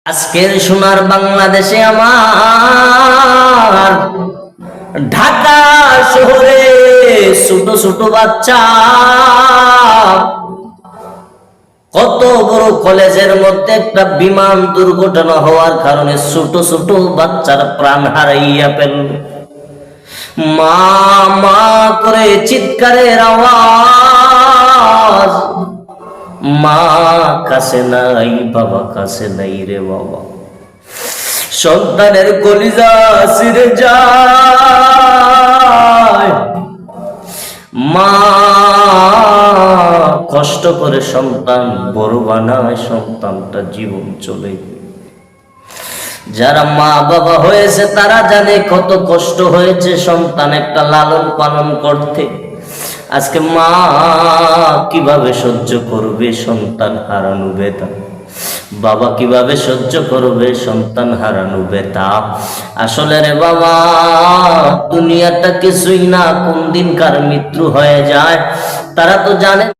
আজকের সোনার বাংলাদেশে আমার ঢাকা শহরে ছোট ছোট বাচ্চা, কত বড় কলেজের মধ্যে একটা বিমান দুর্ঘটনা হওয়ার কারণে ছোট ছোট বাচ্চার প্রাণ হারাইয়া ফেলল। মা মা করে চিৎকারের আওয়াজ, মা কাছে নাই, বাবা কাছে নাই রে বাবা। সন্তানের কলিজা ছিঁড়ে যায়। মা কষ্ট করে সন্তান বড় বানায়, সন্তানটা জীবন চলে। যারা মা বাবা হয়েছে তারা জানে কত কষ্ট হয়েছে সন্তান একটা লালন পালন করতে। আজকে মা কিভাবে সহ্য করবে সন্তান হারানো ব্যথা, বাবা কিভাবে সহ্য করবে সন্তান হারানো ব্যথা। আসলে রে বাবা, দুনিয়াটা কিছুই না, কোন দিন কার মৃত্যু হয়ে যায় তারা তো জানে।